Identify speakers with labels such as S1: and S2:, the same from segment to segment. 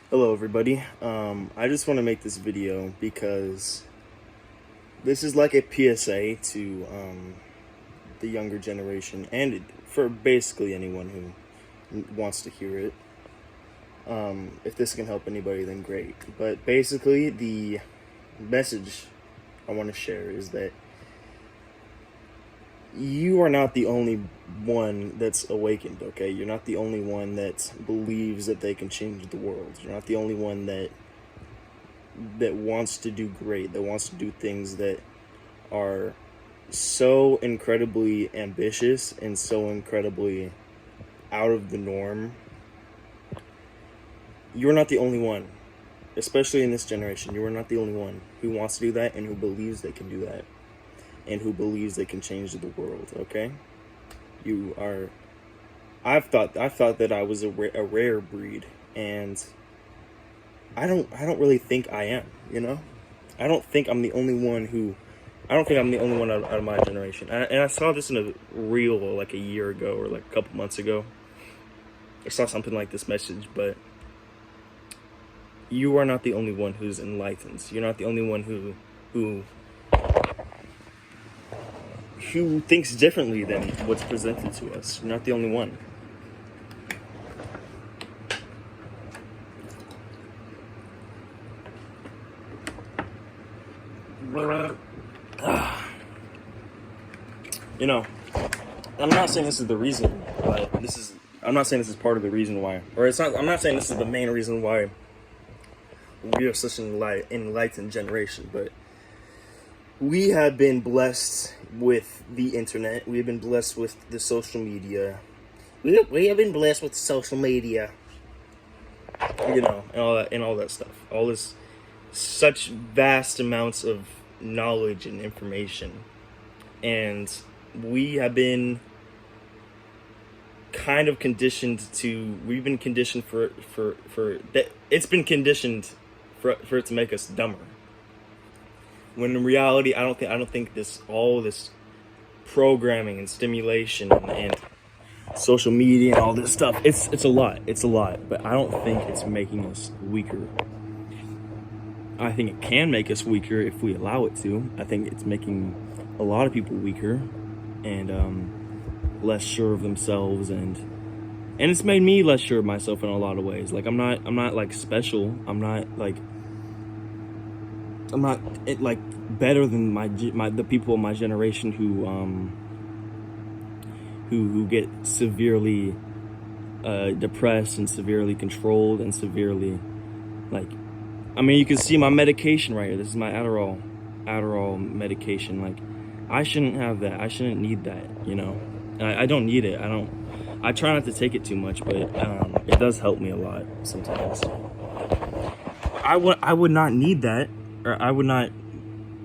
S1: Hello everybody. I just want to make this video because this is like a PSA to the younger generation and for basically anyone who wants to hear it. If this can help anybody, then great. But basically the message I want to share is that you are not the only one that's awakened, okay? You're not the only one that believes that they can change the world. You're not the only one that wants to do great, that wants to do things that are so incredibly ambitious and so incredibly out of the norm. You're not the only one, especially in this generation. You are not the only one who wants to do that and who believes they can do that and who believes they can change the world, okay? You are... I thought that I was a rare breed, and I don't really think I am, you know? I don't think I'm the only one out of my generation. And I saw this in a reel like a year ago or like a couple months ago. I saw something like this message, but you are not the only one who's enlightened. You're not the only one who thinks differently than what's presented to us. You're not the only one. You know, I'm not saying this is the reason, but I'm not saying this is part of the reason why, I'm not saying this is the main reason why we are such an enlightened generation, but we have been blessed with the internet. We have been blessed with the social media. We have been blessed with social media. You know, and all that stuff. All this, such vast amounts of knowledge and information. And we have been kind of conditioned to, we've been conditioned for that, it's been conditioned for it to make us dumber. When in reality, I don't think all this programming and stimulation and social media and all this stuff, it's a lot, but I don't think it's making us weaker. I think it can make us weaker if we allow it to. I think it's making a lot of people weaker and less sure of themselves, and it's made me less sure of myself in a lot of ways. Like I'm not like special. I'm not better than the people of my generation who get severely depressed and severely controlled and severely, like, I mean, you can see my medication right here. This is my Adderall medication. Like, I shouldn't have that. I shouldn't need that, you know. I don't need it. I try not to take it too much, but it does help me a lot sometimes. I would not need that, or I would not,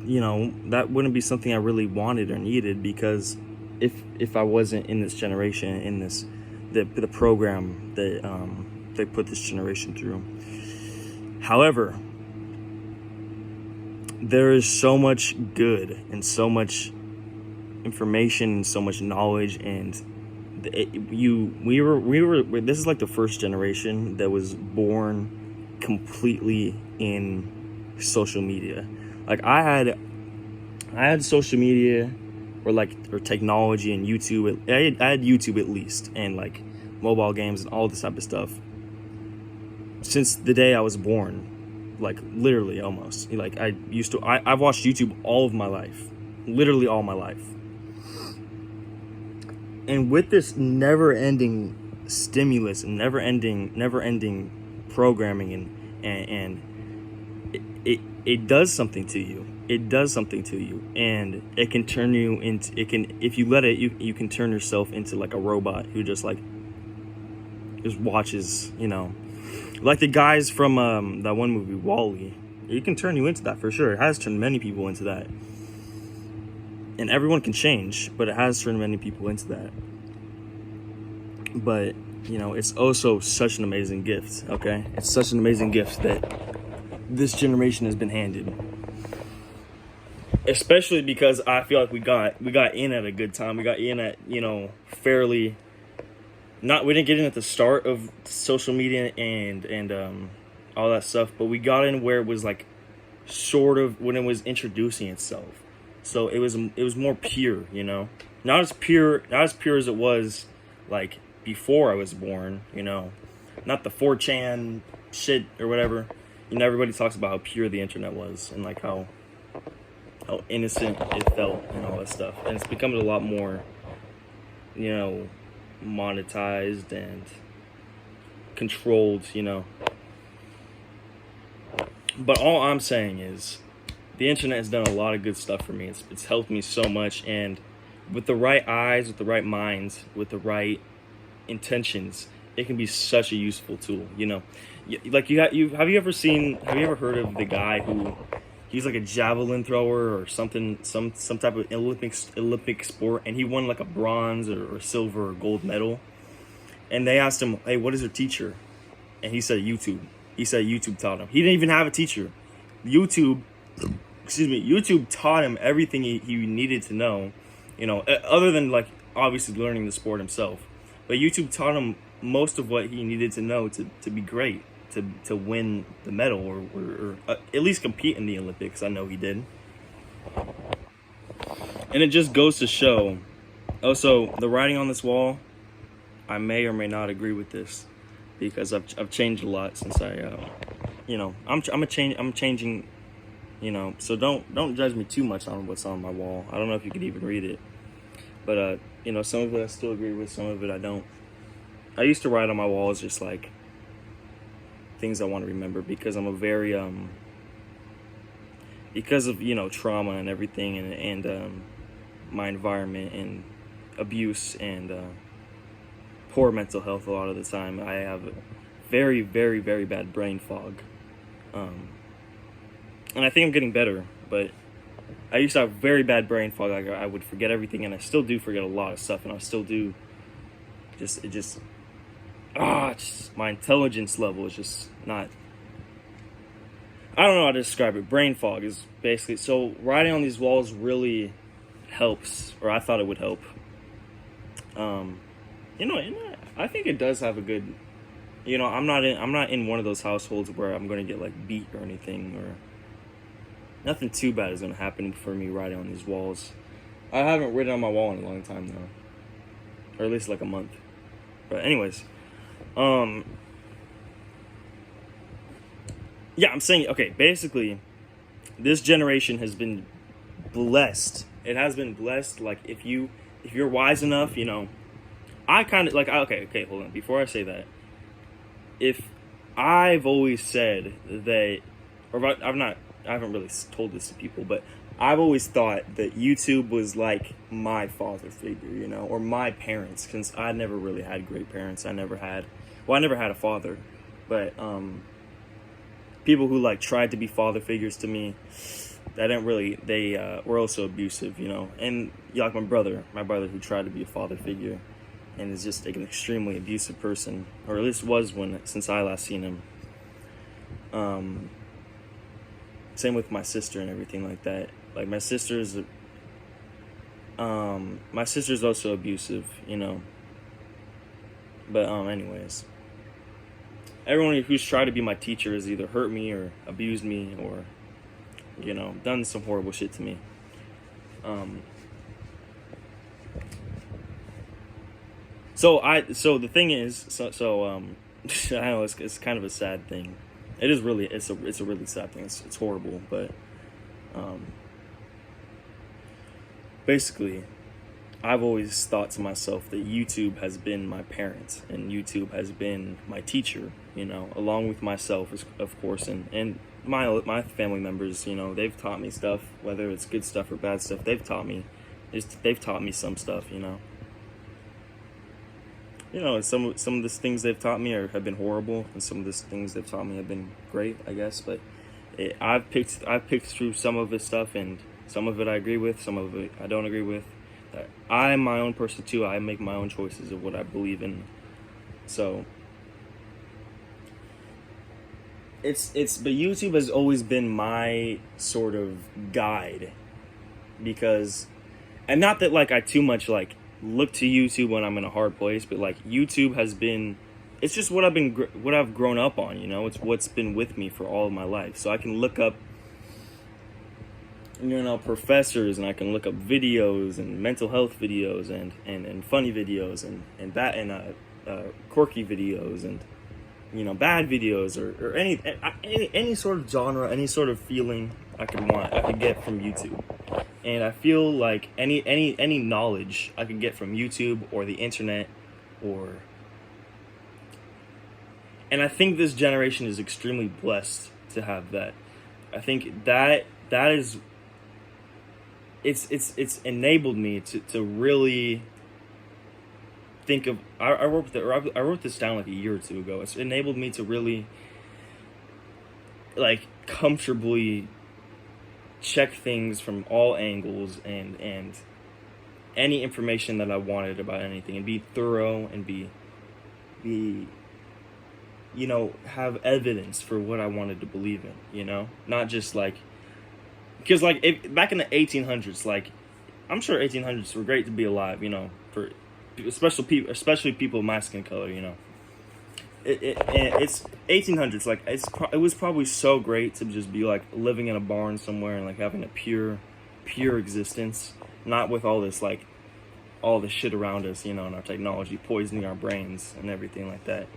S1: you know, that wouldn't be something I really wanted or needed, because if I wasn't in this generation, in this the program that they put this generation through. However, there is so much good and so much information and so much knowledge, and we were this is like the first generation that was born completely in social media. Like I had social media or technology and YouTube. I had YouTube at least, and like mobile games and all this type of stuff since the day I was born. Like literally almost. Like I've watched YouTube all of my life. Literally all my life. And with this never-ending stimulus and never-ending programming and it does something to you. It does something to you, and it can turn you into, if you let it, you can turn yourself into like a robot who just watches, you know, like the guys from that one movie, Wall-E. It can turn you into that for sure. It has turned many people into that, and everyone can change, but it has turned many people into that. But you know, it's also such an amazing gift. Okay, it's such an amazing gift that this generation has been handed. Especially because I feel like we got in at a good time. We got in at, you know, fairly, we didn't get in at the start of social media and all that stuff, but we got in where it was like sort of when it was introducing itself. So it was more pure, you know, not as pure as it was like before I was born, you know, not the 4chan shit or whatever. You know, everybody talks about how pure the internet was and like how innocent it felt and all that stuff. And it's become a lot more, you know, monetized and controlled, you know. But all I'm saying is the internet has done a lot of good stuff for me. It's helped me so much, and with the right eyes, with the right minds, with the right intentions, it can be such a useful tool, you know. Like have you ever heard of the guy who he's like a javelin thrower or something, some type of Olympic sport, and he won like a bronze or silver or gold medal. And they asked him, "Hey, what is your teacher?" And he said YouTube. He said YouTube taught him. He didn't even have a teacher. YouTube taught him everything he needed to know, you know, other than like obviously learning the sport himself. But YouTube taught him most of what he needed to know to be great, to win the medal or at least compete in the Olympics. I know he did. And it just goes to show. Also, the writing on this wall, I may or may not agree with this because I've changed a lot since I, you know, I'm changing, you know. So don't judge me too much on what's on my wall. I don't know if you could even read it, but you know, some of it I still agree with, some of it I don't. I used to write on my walls just like things I want to remember because I'm a very because of, you know, trauma and everything and my environment and abuse and poor mental health a lot of the time. I have very, very, very bad brain fog. And I think I'm getting better, but I used to have very bad brain fog. Like I would forget everything, and I still do forget a lot of stuff, and I still do just my intelligence level is just not, I don't know how to describe it. Brain fog is basically, so writing on these walls really helps, or I thought it would help. You know, I think it does have a good, you know, I'm not in one of those households where I'm going to get like beat or anything, or nothing too bad is going to happen for me writing on these walls. I haven't written on my wall in a long time though, or at least like a month. But anyways, yeah, I'm saying, okay, basically, this generation has been blessed. It has been blessed. Like if you're wise enough, you know, I kind of like, okay, hold on. Before I say that, if I've always said that, or I haven't really told this to people, but I've always thought that YouTube was like my father figure, you know, or my parents, since I never really had great parents. I never had a father, but people who like tried to be father figures to me, that didn't really, they were also abusive, you know. And like my brother who tried to be a father figure and is just like an extremely abusive person, or at least was since I last seen him. Same with my sister and everything like that. Like my sister's also abusive, you know. But anyways, everyone who's tried to be my teacher has either hurt me or abused me or, you know, done some horrible shit to me. So the thing is, I know it's kind of a sad thing. It is really, it's a really sad thing. It's horrible, but basically, I've always thought to myself that YouTube has been my parent and YouTube has been my teacher, you know, along with myself, of course, and my family members, you know, they've taught me stuff, whether it's good stuff or bad stuff. They've taught me some stuff, you know. You know, some of the things they've taught me have been horrible, and some of the things they've taught me have been great, I guess. But I've picked through some of this stuff, and some of it I agree with, some of it I don't agree with. I'm my own person too. I make my own choices of what I believe in. So but YouTube has always been my sort of guide, because, and not that like I too much like look to YouTube when I'm in a hard place, but like YouTube has been it's just what I've grown up on, you know. It's what's been with me for all of my life. So I can look up, you know, professors, and I can look up videos and mental health videos and funny videos and quirky videos and, you know, bad videos or any sort of genre, any sort of feeling I could get from YouTube. And I feel like any knowledge I could get from YouTube or the internet, and I think this generation is extremely blessed to have that. I think that is, it's enabled me to really think of, I wrote this down like a year or two ago. It's enabled me to really, like, comfortably check things from all angles and any information that I wanted about anything, and be thorough and be you know, have evidence for what I wanted to believe in, you know, not just like, because like back in the 1800s, like, I'm sure 1800s were great to be alive, you know, for especially people of my skin color, you know. It's 1800s, like it was probably so great to just be like living in a barn somewhere and like having a pure existence, not with all this, like, all the shit around us, you know, and our technology poisoning our brains and everything like that.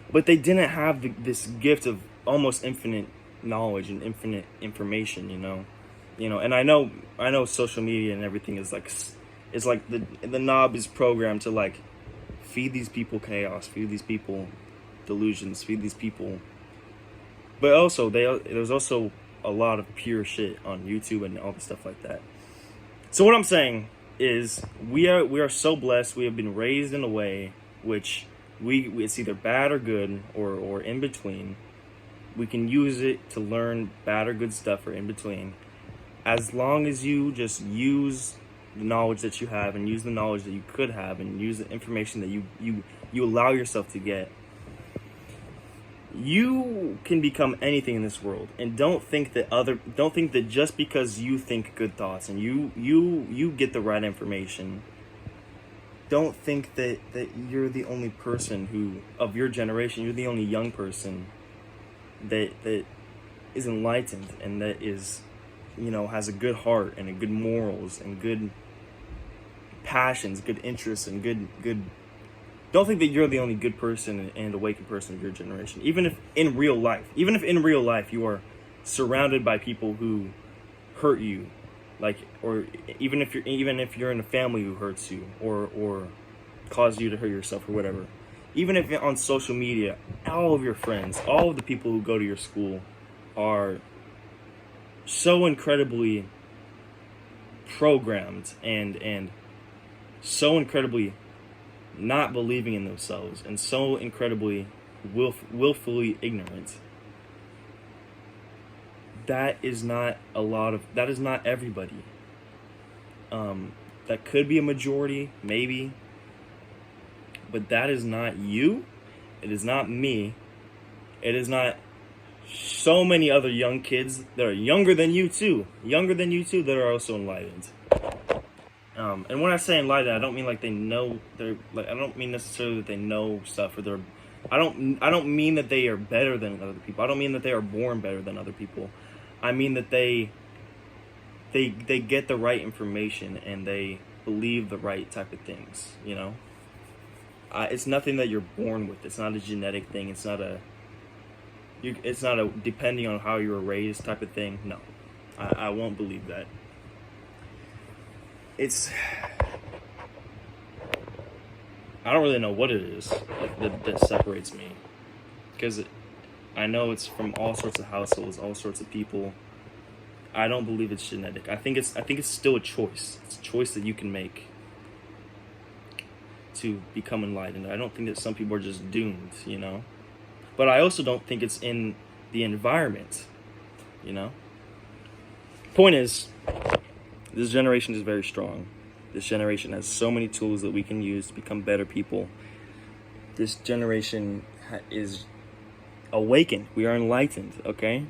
S1: But they didn't have this gift of almost infinite knowledge and infinite information, you know. And I know social media and everything is like, it's like the knob is programmed to like feed these people chaos, feed these people delusions, feed these people. But also there's also a lot of pure shit on YouTube and all the stuff like that. So what I'm saying is we are so blessed. We have been raised in a way which it's either bad or good or in between. We can use it to learn bad or good stuff, or in between, as long as you just use the knowledge that you have, and use the knowledge that you could have, and use the information that you allow yourself to get. You can become anything in this world, and don't think that just because you think good thoughts and you get the right information, don't think that you're the only person who, of your generation, you're the only young person that is enlightened and that is, you know, has a good heart and a good morals and good passions, good interests, and good. Don't think that you're the only good person and awakened person of your generation. Even if in real life you are surrounded by people who hurt you, like, or even if you're in a family who hurts you or cause you to hurt yourself or whatever. Even if on social media, all of your friends, all of the people who go to your school are so incredibly programmed and so incredibly not believing in themselves, and so incredibly willfully ignorant. That is not everybody. That could be a majority, maybe, but that is not you. It is not me. It is not so many other young kids that are younger than you too, that are also enlightened. And when I say enlightened, I don't mean like they know. I don't mean necessarily that they know stuff, or I don't mean that they are better than other people. I don't mean that they are born better than other people. I mean that they get the right information and they believe the right type of things. You know, it's nothing that you're born with. It's not a genetic thing. It's not a depending on how you were raised type of thing. No, I won't believe that. I don't really know what it is that separates me, because I know it's from all sorts of households, all sorts of people. I don't believe it's genetic. I think it's still a choice. It's a choice that you can make to become enlightened. I don't think that some people are just doomed, you know. But I also don't think it's in the environment, you know. Point is, this generation is very strong. This generation has so many tools that we can use to become better people. This generation is awakened. We are enlightened, okay?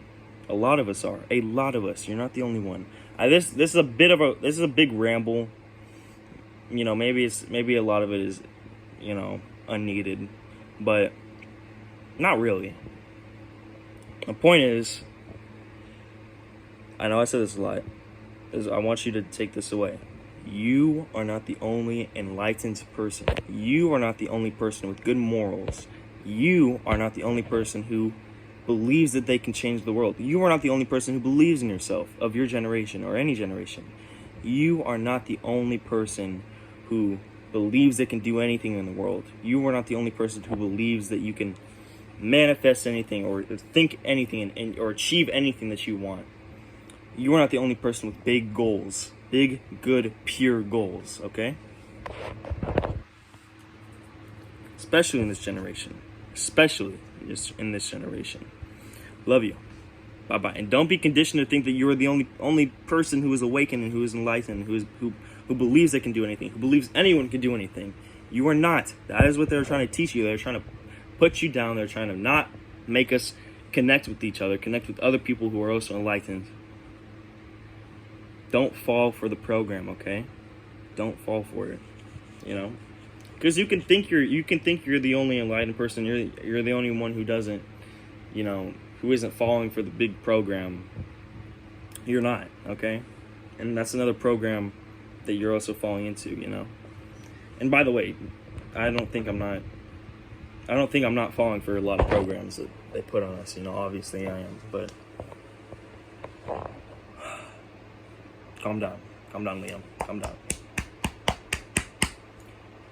S1: A lot of us are. A lot of us. You're not the only one. This is a big ramble. You know, maybe a lot of it is, unneeded, but not really. The point is, I know I said this a lot, is I want you to take this away. You are not the only enlightened person. You are not the only person with good morals. You are not the only person who believes that they can change the world. You are not the only person who believes in yourself, of your generation or any generation. You are not the only person who believes they can do anything in the world. You are not the only person who believes that you can manifest anything or think anything or achieve anything that you want. You are not the only person with big goals. Big, good, pure goals, okay? Especially in this generation. Especially in this generation. Love you. Bye-bye. And don't be conditioned to think that you are the only person who is awakened and who is enlightened, who believes they can do anything, who believes anyone can do anything. You are not. That is what they're trying to teach you. They're trying to put you down. They're trying to not make us connect with each other, connect with other people who are also enlightened. Don't fall for the program, okay? Don't fall for it, because you can think you're the only enlightened person. You're the only one who doesn't, who isn't falling for the big program. You're not, okay? And that's another program that you're also falling into, And by the way, I don't think I'm not falling for a lot of programs that they put on us. Obviously I am, but calm down, Liam. Calm down.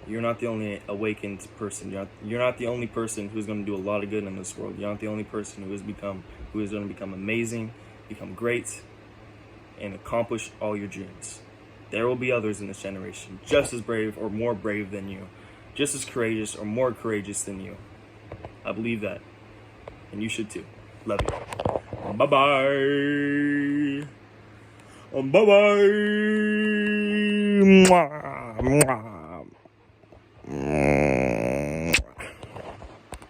S1: You're not the only awakened person. You're not the only person who's going to do a lot of good in this world. You're not the only person who is going to become amazing, become great, and accomplish all your dreams. There will be others in this generation just as brave or more brave than you, just as courageous or more courageous than you. I believe that, and you should too. Love you. Bye-bye. Bye-bye. Mwah, mwah.